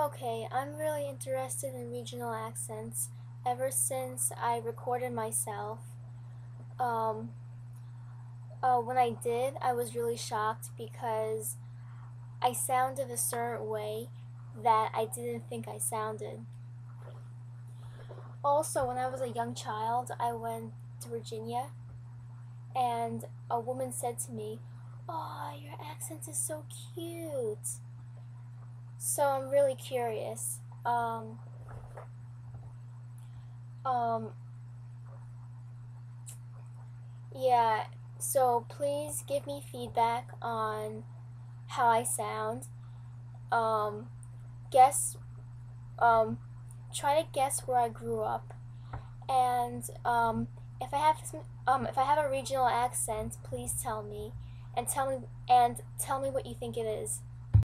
Okay, I'm really interested in regional accents ever since I recorded myself. Um, when I did, I was really shocked because I sounded a certain way that I didn't think I sounded. Also, when I was a young child, I went to Virginia and a woman said to me, "Oh, your accent is so cute." So I'm really curious. Um, Yeah, so please give me feedback on how I sound. Um, guess, um, try to guess where I grew up, and if I have a regional accent, please tell me, and tell me what you think it is.